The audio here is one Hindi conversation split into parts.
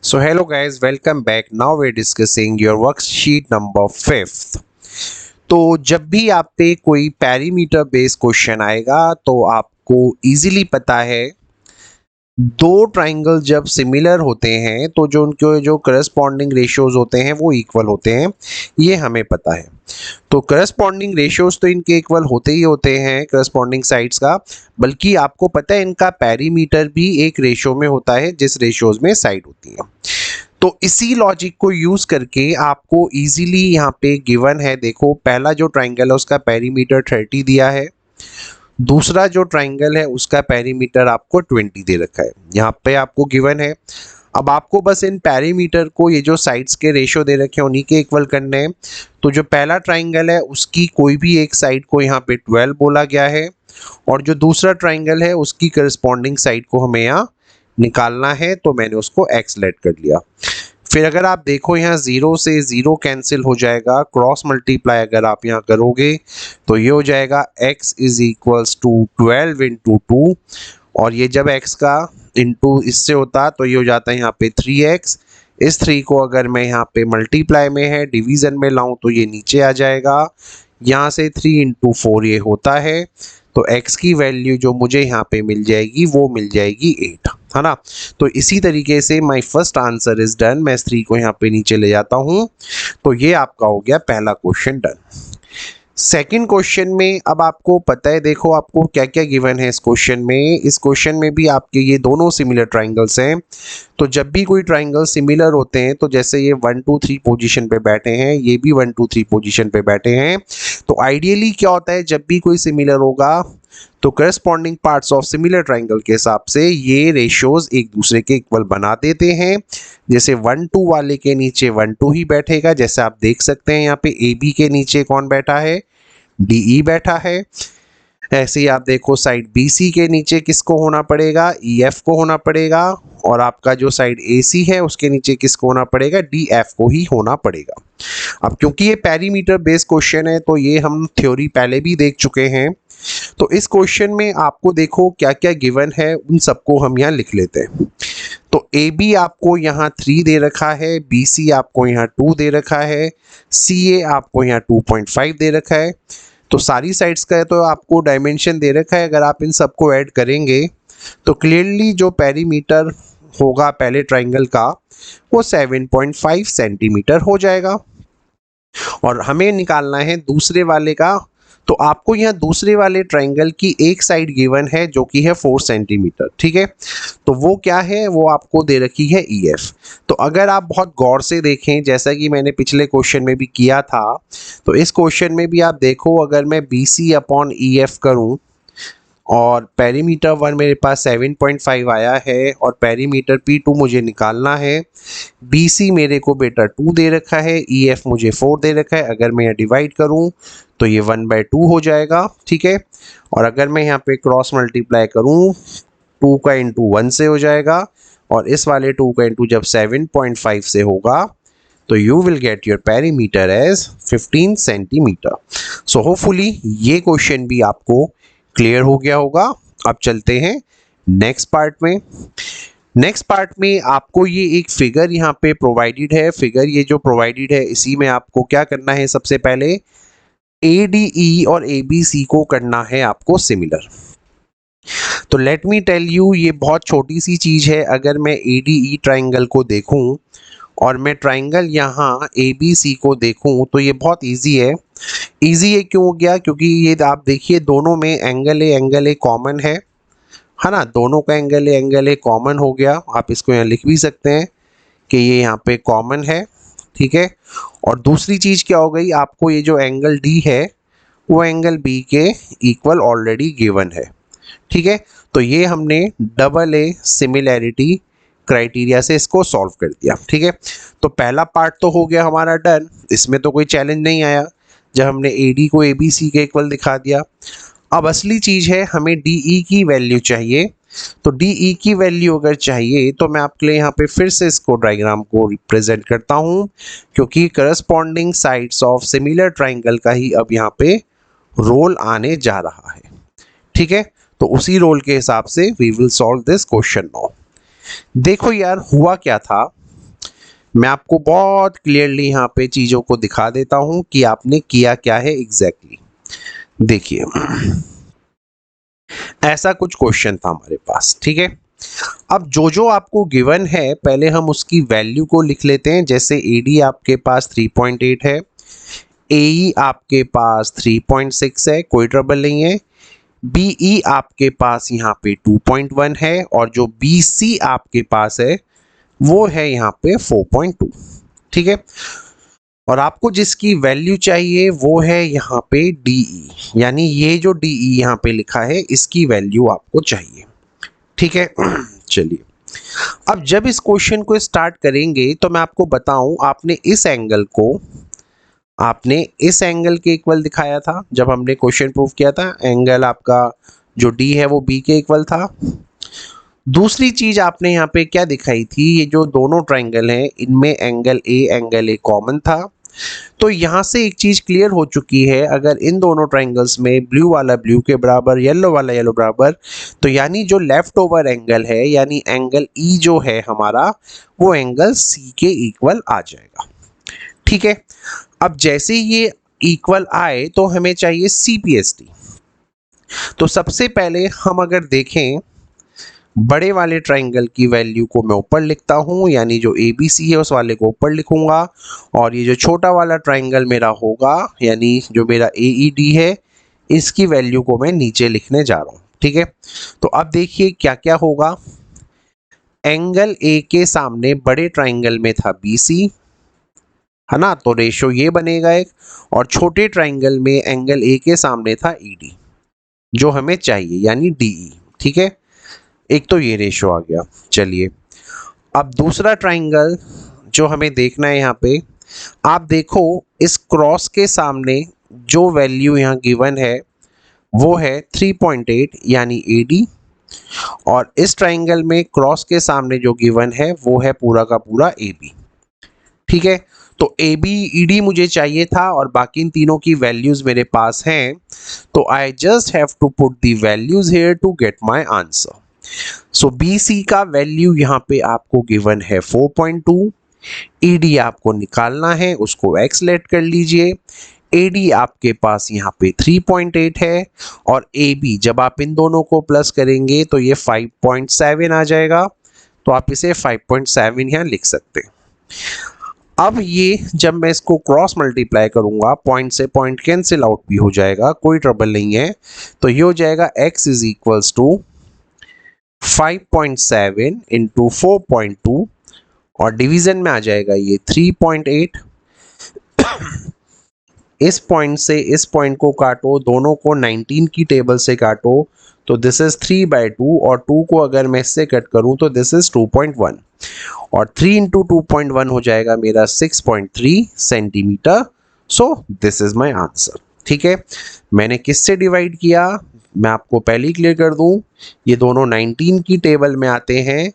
So hello guys, welcome back. Now we're discussing your worksheet number 5th. तो जब भी आप पे कोई पैरीमीटर बेस्ड क्वेश्चन आएगा तो आपको इजीली पता है दो ट्राइंगल जब सिमिलर होते हैं तो जो उनके जो करस्पॉन्डिंग रेशियोज होते हैं वो इक्वल होते हैं, ये हमें पता है। तो करस्पॉन्डिंग रेशियोज तो इनके इक्वल होते ही होते हैं करस्पॉन्डिंग साइड्स का, बल्कि आपको पता है इनका पैरीमीटर भी एक रेशियो में होता है जिस रेशियोज में साइड होती है। तो इसी लॉजिक को यूज करके आपको इजीली यहाँ पे गिवन है, देखो पहला जो ट्राइंगल है उसका पेरीमीटर 30 दिया है, दूसरा जो ट्राइंगल है उसका पेरीमीटर आपको 20 दे रखा है, यहाँ पे आपको गिवन है। अब आपको बस इन पेरीमीटर को ये जो साइड्स के रेशियो दे रखे हैं उन्हीं के इक्वल करने हैं। तो जो पहला ट्राइंगल है उसकी कोई भी एक साइड को यहाँ पे 12 बोला गया है और जो दूसरा ट्राइंगल है उसकी करस्पॉन्डिंग साइड को हमें यहाँ निकालना है, तो मैंने उसको x लेट कर लिया। फिर अगर आप देखो यहाँ 0 से 0 कैंसिल हो जाएगा, क्रॉस मल्टीप्लाई अगर आप यहाँ करोगे तो ये हो जाएगा x is equals to 12 into 2, और ये जब x का इंटू इससे होता तो ये हो जाता है यहाँ पे 3x। इस 3 को अगर मैं यहाँ पे मल्टीप्लाई में है डिवीजन में लाऊं तो ये नीचे आ जाएगा, यहाँ से 3 इंटू 4 ये होता है, तो x की वैल्यू जो मुझे यहाँ पे मिल जाएगी वो मिल जाएगी 8, है ना। तो इसी तरीके से my first answer is done. मैं इस 3 को यहाँ पे नीचे ले जाता हूँ, तो ये आपका हो गया पहला क्वेश्चन डन। सेकंड क्वेश्चन में अब आपको पता है, देखो आपको क्या क्या गिवन है इस क्वेश्चन में। इस क्वेश्चन में भी आपके ये दोनों सिमिलर ट्राइंगल्स हैं। तो जब भी कोई ट्राइंगल सिमिलर होते हैं, तो जैसे ये 1 2 3 पोजीशन पे बैठे हैं, ये भी 1 2 3 पोजीशन पे बैठे हैं, तो आइडियली क्या होता है जब भी कोई सिमिलर होगा तो corresponding parts of similar triangle के हिसाब से ये रेशियोज एक दूसरे के इक्वल बना देते हैं। जैसे 1 2 वाले के नीचे 1 2 ही बैठेगा, जैसे आप देख सकते हैं यहाँ पे AB के नीचे कौन बैठा है, DE बैठा है। ऐसे ही आप देखो साइड BC के नीचे किसको होना पड़ेगा, EF को होना पड़ेगा, और आपका जो साइड AC है उसके नीचे किसको होना पड़ेगा, DF को ही होना पड़ेगा। अब क्योंकि ये पैरीमीटर बेस्ड क्वेश्चन है तो ये हम थ्योरी पहले भी देख चुके हैं, तो इस क्वेश्चन में आपको देखो क्या क्या गिवन है उन सबको हम यहाँ लिख लेते हैं। तो AB आपको यहाँ 3 दे रखा है, BC आपको यहाँ 2 दे रखा है, CA आपको यहाँ 2.5 दे रखा है। तो सारी साइड्स का है तो आपको डायमेंशन दे रखा है, अगर आप इन सबको ऐड करेंगे तो क्लियरली जो पेरीमीटर होगा पहले ट्राइंगल का वो 7.5 सेंटीमीटर हो जाएगा। और हमें निकालना है दूसरे वाले का, तो आपको यहाँ दूसरे वाले ट्राइंगल की एक साइड गिवन है जो कि है 4 सेंटीमीटर, ठीक है। तो वो क्या है, वो आपको दे रखी है EF। तो अगर आप बहुत गौर से देखें, जैसा कि मैंने पिछले क्वेश्चन में भी किया था, तो इस क्वेश्चन में भी आप देखो अगर मैं BC अपॉन EF करूं और पेरीमीटर 1 मेरे पास 7.5 आया है और पेरीमीटर P2 मुझे निकालना है, BC मेरे को बेटा 2 दे रखा है, EF मुझे 4 दे रखा है, अगर मैं यहाँ डिवाइड करूं तो ये 1/2 हो जाएगा, ठीक है। और अगर मैं यहाँ पे क्रॉस मल्टीप्लाई करूं 2 का इंटू 1 से हो जाएगा, और इस वाले 2 का इंटू जब 7.5 से होगा तो you will get your perimeter as 15 centimetre. So hopefully ये क्वेश्चन भी आपको क्लियर हो गया होगा। अब चलते हैं नेक्स्ट पार्ट में। नेक्स्ट पार्ट में आपको ये एक फिगर यहाँ पे प्रोवाइडेड है। फिगर ये जो प्रोवाइडेड है इसी में आपको क्या करना है, सबसे पहले ADE और ABC को करना है आपको सिमिलर। तो लेट मी टेल यू, ये बहुत छोटी सी चीज है। अगर मैं ADE ट्राइंगल को देखूं और मैं ट्राइंगल यहाँ ABC को देखूं तो ये बहुत इजी है। इजी ये क्यों हो गया, क्योंकि ये आप देखिए दोनों में एंगल ए कॉमन है ना, दोनों का एंगल ए कॉमन हो गया। आप इसको यहाँ लिख भी सकते हैं कि ये यहाँ पे कॉमन है, ठीक है। और दूसरी चीज क्या हो गई, आपको ये जो एंगल D है वो एंगल B के इक्वल ऑलरेडी गिवन है, ठीक है। तो ये हमने AA सिमिलैरिटी क्राइटेरिया से इसको सॉल्व कर दिया, ठीक है। तो पहला पार्ट तो हो गया हमारा डन, इसमें तो कोई चैलेंज नहीं आया जब हमने AD को ABC के इक्वल दिखा दिया। अब असली चीज है, हमें DE की वैल्यू चाहिए। तो DE की वैल्यू अगर चाहिए तो मैं आपके लिए यहाँ पे फिर से इसको डायग्राम को रिप्रेजेंट करता हूँ, क्योंकि corresponding sides of similar triangle का ही अब यहाँ पे रोल आने जा रहा है, ठीक है। तो उसी रोल के हिसाब से we will solve this question now. देखो यार हुआ क्या था, मैं आपको बहुत क्लियरली यहाँ पे चीज़ों को दिखा देता हूँ कि आपने किया क्या है एग्जैक्टली। देखिए ऐसा कुछ क्वेश्चन था हमारे पास, ठीक है। अब जो जो आपको गिवन है पहले हम उसकी वैल्यू को लिख लेते हैं। जैसे एडी आपके पास 3.8 है, एई आपके पास 3.6 है, कोई ट्रबल नहीं है। बीई आपके पास यहाँ पे 2.1 है और जो बीसी आपके पास है वो है यहाँ पे 4.2, ठीक है। और आपको जिसकी वैल्यू चाहिए वो है यहाँ पे डीई, यानी ये जो डीई यहाँ पे लिखा है इसकी वैल्यू आपको चाहिए, ठीक है। चलिए अब जब इस क्वेश्चन को स्टार्ट करेंगे तो मैं आपको बताऊं, आपने इस एंगल के इक्वल दिखाया था जब हमने क्वेश्चन प्रूव किया था। एंगल आपका जो डी है वो बी के इक्वल था। दूसरी चीज आपने यहाँ पे क्या दिखाई थी, ये जो दोनों ट्राइंगल हैं इनमें एंगल ए कॉमन था। तो यहाँ से एक चीज क्लियर हो चुकी है, अगर इन दोनों ट्राइंगल्स में ब्लू वाला ब्लू के बराबर, येलो वाला येलो बराबर, तो यानी जो लेफ्ट ओवर एंगल है यानी एंगल ई जो है हमारा वो एंगल सी के इक्वल आ जाएगा, ठीक है। अब जैसे ये इक्वल आए तो हमें चाहिए सीपीएसटी। तो सबसे पहले हम अगर देखें बड़े वाले ट्राइंगल की वैल्यू को मैं ऊपर लिखता हूं, यानी जो ए बी सी है उस वाले को ऊपर लिखूंगा, और ये जो छोटा वाला ट्राइंगल मेरा होगा यानी जो मेरा ए ई डी है इसकी वैल्यू को मैं नीचे लिखने जा रहा हूं, ठीक है। तो अब देखिए क्या क्या होगा। एंगल ए के सामने बड़े ट्राइंगल में था बी सी, है ना, तो रेशो ये बनेगा एक, और छोटे ट्राइंगल में एंगल ए के सामने था ई डी जो हमें चाहिए यानी डीई, ठीक है। एक तो ये रेशो आ गया। चलिए अब दूसरा ट्राइंगल जो हमें देखना है, यहाँ पे आप देखो इस क्रॉस के सामने जो वैल्यू यहाँ गिवन है वो है 3.8 यानी AD, और इस ट्राइंगल में क्रॉस के सामने जो गिवन है वो है पूरा का पूरा AB, ठीक है। तो ABED मुझे चाहिए था और बाकी इन तीनों की वैल्यूज मेरे पास हैं, तो I just have to put the values here to get my answer. So BC का वैल्यू यहाँ पे आपको गिवन है 4.2, ED आपको निकालना है, उसको x लेट कर लीजिए। AD आपके पास यहाँ पे 3.8 है और AB जब आप इन दोनों को प्लस करेंगे तो ये 5.7 आ जाएगा, तो आप इसे 5.7 यहाँ लिख सकते हैं। अब ये जब मैं इसको क्रॉस मल्टीप्लाई करूंगा पॉइंट से पॉइंट कैंसिल आउट भी हो जाएगा, कोई ट्रबल नहीं है। तो ये हो जाएगा x is equals to 5.7 into 4.2 और डिवीजन में आ जाएगा ये 3.8। इस पॉइंट से इस पॉइंट को काटो, दोनों को 19 की टेबल से काटो, तो दिस इज 3/2 और 2 को अगर मैं इससे कट करूं तो दिस इज 2.1 और 3 इंटू 2.1 हो जाएगा मेरा 6.3 centimetre. So this is my answer, ठीक है। मैंने किससे डिवाइड किया मैं आपको पहले ही क्लियर कर दूं, ये दोनों 19 की टेबल में आते हैं,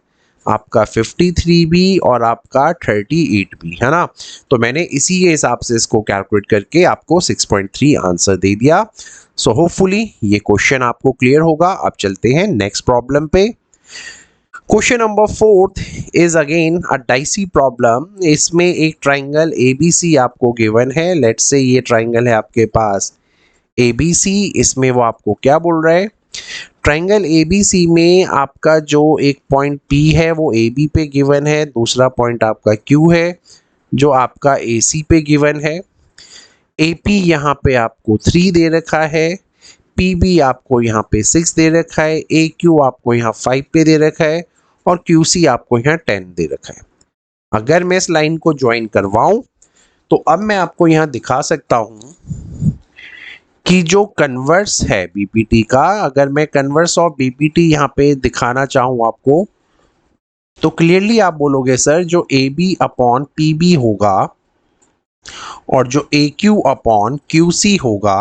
आपका 53 भी और आपका 38 भी, है ना। तो मैंने इसी के हिसाब से इसको कैलकुलेट करके आपको 6.3 आंसर दे दिया। सो होपफुली ये क्वेश्चन आपको क्लियर होगा। अब चलते हैं नेक्स्ट प्रॉब्लम पे। Question number 4 is again a dicey problem. इसमें एक ट्राइंगल ABC आपको गिवन है। लेट्स से ये ट्राइंगल है आपके पास ABC, इसमें वो आपको क्या बोल रहा है, ट्राइंगल ABC में आपका जो एक पॉइंट P है वो AB पे गिवन है, दूसरा पॉइंट आपका Q है जो आपका AC पे गिवन है। AP यहाँ पे आपको 3 दे रखा है, PB आपको यहाँ पे 6 दे रखा है, AQ आपको यहाँ 5 पे दे रखा है और QC आपको यहाँ 10 दे रखा है। अगर मैं इस लाइन को ज्वाइन करवाऊं तो अब मैं आपको यहाँ दिखा सकता हूँ कि जो कन्वर्स है बीपीटी का, अगर मैं कन्वर्स ऑफ बीपीटी यहाँ पे दिखाना चाहूँ आपको तो क्लियरली आप बोलोगे सर जो AB अपॉन PB होगा और जो AQ अपॉन QC होगा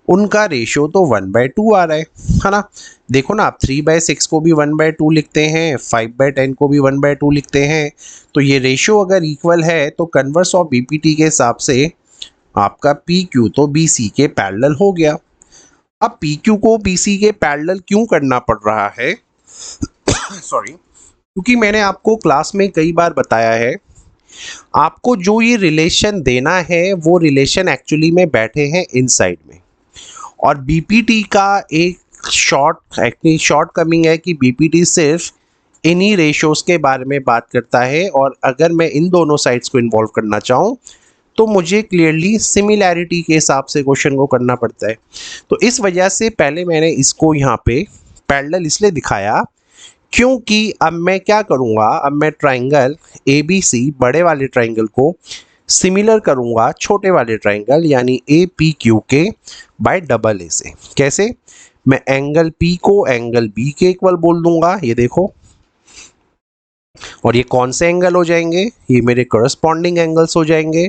उनका रेशियो तो 1/2 आ रहा है ना। देखो ना, आप 3/6 को भी 1/2 लिखते हैं, 5/10 को भी 1/2 लिखते हैं, तो ये रेशियो अगर इक्वल है तो कन्वर्स ऑफ बीपीटी के हिसाब से आपका PQ तो BC के पैरेलल हो गया। अब PQ को BC के पैरेलल क्यों करना पड़ रहा है सॉरी, क्योंकि मैंने आपको क्लास में कई बार बताया है आपको जो ये रिलेशन देना है वो रिलेशन एक्चुअली में बैठे हैं इनसाइड में। और बीपीटी का एक शॉर्ट कमिंग है कि बीपीटी सिर्फ इन्हीं रेशोज़ के बारे में बात करता है, और अगर मैं इन दोनों साइड्स को इन्वॉल्व करना चाहूँ तो मुझे क्लियरली सिमिलैरिटी के हिसाब से क्वेश्चन को करना पड़ता है। तो इस वजह से पहले मैंने इसको यहाँ पे पैरेलल इसलिए दिखाया क्योंकि अब मैं क्या करूँगा, अब मैं ट्राइंगल ए बी सी बड़े वाले ट्राइंगल को सिमिलर करूँगा छोटे वाले ट्राइंगल यानी ए पी क्यू के बाय डबल ए से। कैसे? मैं एंगल पी को एंगल बी के इक्वल बोल दूंगा, ये देखो। और ये कौन से एंगल हो जाएंगे? ये मेरे करस्पॉन्डिंग एंगल्स हो जाएंगे।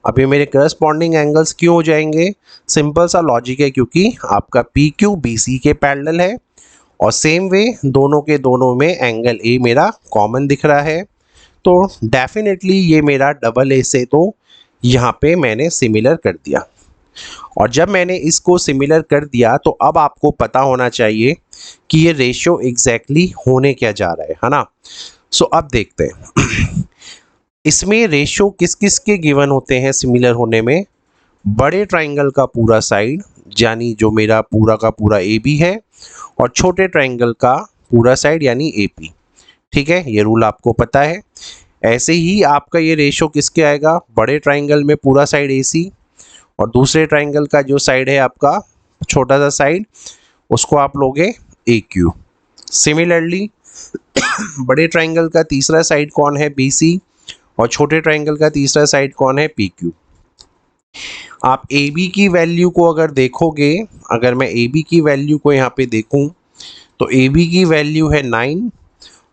अब ये मेरे करस्पॉन्डिंग एंगल्स क्यों हो जाएंगे? सिंपल सा लॉजिक है, क्योंकि आपका पी क्यू बी सी के पैरेलल है और सेम वे दोनों के दोनों में एंगल ए मेरा कॉमन दिख रहा है, तो डेफिनेटली ये मेरा डबल ए से तो यहाँ पे मैंने सिमिलर कर दिया। और जब मैंने इसको सिमिलर कर दिया तो अब आपको पता होना चाहिए कि ये रेशियो एग्जैक्टली होने क्या जा रहा है ना। सो अब देखते हैं इसमें रेशियो किस किस के गिवन होते हैं सिमिलर होने में। बड़े ट्राइंगल का पूरा साइड यानी जो मेरा पूरा का पूरा ए बी है, और छोटे ट्राइंगल का पूरा साइड यानी ए पी। ठीक है, ये रूल आपको पता है। ऐसे ही आपका ये रेशियो किसके आएगा? बड़े ट्राइंगल में पूरा साइड ए सी, और दूसरे ट्राइंगल का जो साइड है आपका छोटा सा साइड, उसको आप लोगे ए क्यू। सिमिलरली बड़े ट्राइंगल का तीसरा साइड कौन है? बी सी, और छोटे ट्राइंगल का तीसरा साइड कौन है? P Q. आप ए बी की वैल्यू को अगर देखोगे, अगर मैं ए बी की वैल्यू को यहाँ पे देखूँ तो ए बी की वैल्यू है 9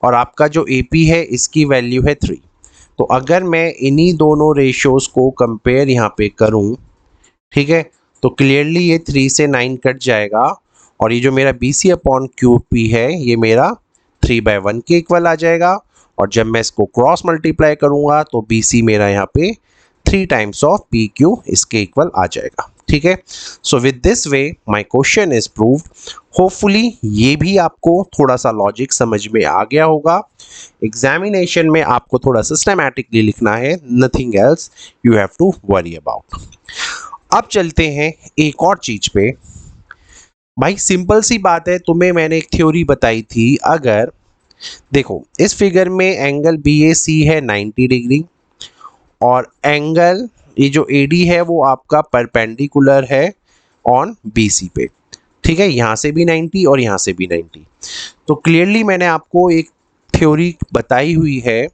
और आपका जो ए पी है इसकी वैल्यू है 3। तो अगर मैं इन्हीं दोनों रेशियोज़ को कंपेयर यहाँ पे करूँ, ठीक है, तो क्लियरली ये 3 से 9 कट जाएगा, और ये जो मेरा B C upon Q P है ये मेरा 3/1 के इक्वल आ जाएगा। और जब मैं इसको क्रॉस मल्टीप्लाई करूँगा तो बी सी मेरा यहाँ पे 3 टाइम्स ऑफ पी क्यू इसके इक्वल आ जाएगा। ठीक है, so with this way my question is proved. Hopefully ये भी आपको थोड़ा सा लॉजिक समझ में आ गया होगा। एग्जामिनेशन में आपको थोड़ा सिस्टमैटिकली लिखना है, nothing else you have to worry about. अब चलते हैं एक और चीज पे। भाई सिंपल सी बात है, तुम्हें मैंने एक थ्योरी बताई थी। अगर देखो इस फिगर में एंगल बी ए सी है 90 डिग्री, और एंगल ये जो ए डी है वो आपका परपेंडिकुलर है ऑन बी सी पे। ठीक है, यहाँ से भी 90 और यहाँ से भी 90। तो क्लियरली मैंने आपको एक थ्योरी बताई हुई है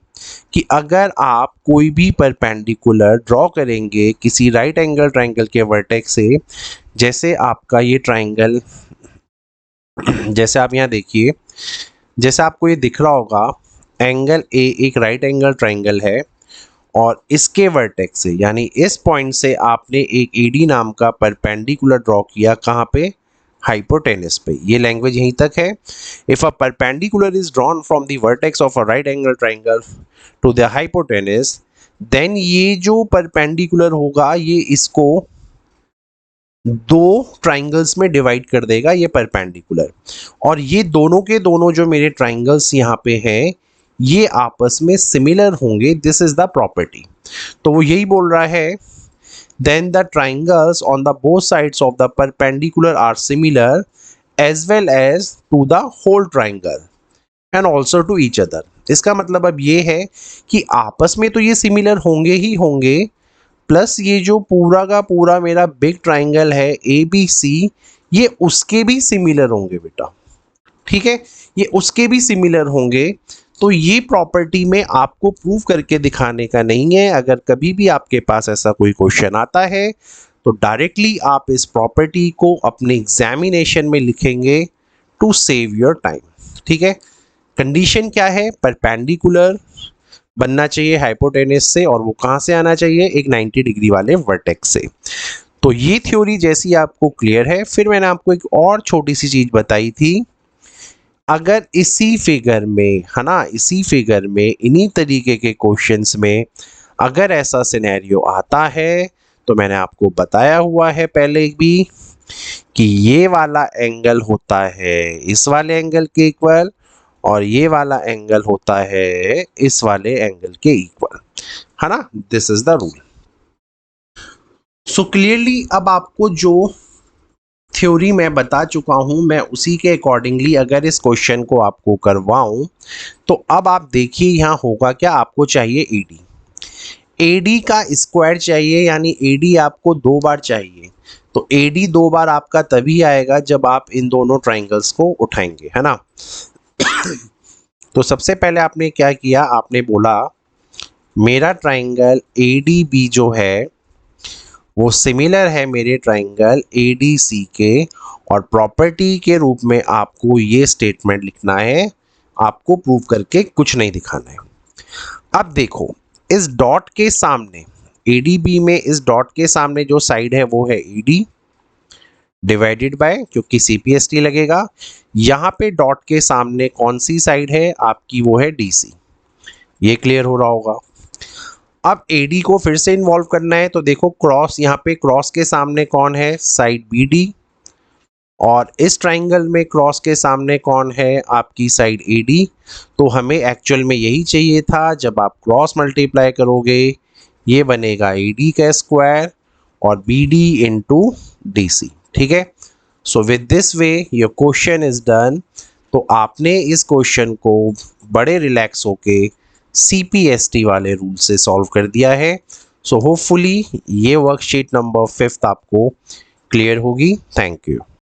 कि अगर आप कोई भी परपेंडिकुलर ड्रॉ करेंगे किसी राइट एंगल ट्राइंगल के वर्टेक्स से, जैसे आपका ये ट्राइंगल, जैसे आप यहाँ देखिए, जैसे आपको ये दिख रहा होगा एंगल ए एक राइट एंगल ट्राइंगल है, और इसके वर्टेक्स से यानी इस पॉइंट से आपने एक एडी नाम का परपेंडिकुलर ड्रॉ किया। कहाँ पे? हाइपोटेनस पे। ये लैंग्वेज यहीं तक है। If a perpendicular is drawn from the vertex of a right angle triangle to the hypotenuse, then ये जो परपेंडिकुलर होगा ये इसको दो ट्राइंगल्स में डिवाइड कर देगा, ये परपेंडिकुलर। और ये दोनों के दोनों जो मेरे ट्राइंगल्स यहाँ पे हैं ये आपस में सिमिलर होंगे। This is the property. तो वो यही बोल रहा है, then the triangles on the both sides of the perpendicular are similar as well as to the whole triangle and also to each other. इसका मतलब अब ये है कि आपस में तो ये सिमिलर होंगे ही होंगे, प्लस ये जो पूरा का पूरा मेरा बिग ट्राइंगल है ए बी सी, ये उसके भी सिमिलर होंगे बेटा। ठीक है, ये उसके भी सिमिलर होंगे। तो ये प्रॉपर्टी में आपको प्रूव करके दिखाने का नहीं है। अगर कभी भी आपके पास ऐसा कोई क्वेश्चन आता है तो डायरेक्टली आप इस प्रॉपर्टी को अपने एग्जामिनेशन में लिखेंगे टू सेव योर टाइम। ठीक है, कंडीशन क्या है? परपेंडिकुलर बनना चाहिए हाइपोटेनस से, और वो कहाँ से आना चाहिए? एक 90 डिग्री वाले वर्टेक्स से। तो ये थ्योरी जैसी आपको क्लियर है। फिर मैंने आपको एक और छोटी सी चीज़ बताई थी, अगर इसी फिगर में है ना, इसी फिगर में इन्हीं तरीके के क्वेश्चंस में अगर ऐसा सिनेरियो आता है तो मैंने आपको बताया हुआ है पहले भी कि ये वाला एंगल होता है इस वाले एंगल के इक्वल, और ये वाला एंगल होता है इस वाले एंगल के इक्वल, है ना, this is the rule. So clearly अब आपको जो थ्योरी मैं बता चुका हूं, मैं उसी के अकॉर्डिंगली अगर इस क्वेश्चन को आपको करवाऊं तो अब आप देखिए यहां होगा क्या, आपको चाहिए एडी, एडी का स्क्वायर चाहिए, यानी एडी आपको 2 बार चाहिए। तो एडी 2 बार आपका तभी आएगा जब आप इन दोनों ट्राइंगल्स को उठाएंगे, है ना। तो सबसे पहले आपने क्या किया, आपने बोला मेरा ट्राइंगल एडीबी जो है वो सिमिलर है मेरे ट्राइंगल एडीसी के, और प्रॉपर्टी के रूप में आपको ये स्टेटमेंट लिखना है, आपको प्रूव करके कुछ नहीं दिखाना है। अब देखो इस डॉट के सामने एडीबी में, इस डॉट के सामने जो साइड है वो है एडी डिवाइडेड बाय, क्योंकि सीपीएसटी लगेगा। यहाँ पे डॉट के सामने कौन सी साइड है आपकी, वो है डीसी। ये क्लियर हो रहा होगा। अब एडी को फिर से इन्वॉल्व करना है, तो देखो क्रॉस, यहाँ पे क्रॉस के सामने कौन है, साइड बीडी, और इस ट्राइंगल में क्रॉस के सामने कौन है, आपकी साइड एडी। तो हमें एक्चुअल में यही चाहिए था, जब आप क्रॉस मल्टीप्लाई करोगे ये बनेगा एडी का स्क्वायर और बीडी इंटू डीसी, ठीक है। So with this way your question is done. तो आपने इस क्वेश्चन को बड़े रिलैक्स होके सीपीएसटी वाले रूल से सॉल्व कर दिया है। सो होपफुली ये वर्कशीट नंबर 5 आपको क्लियर होगी। Thank you.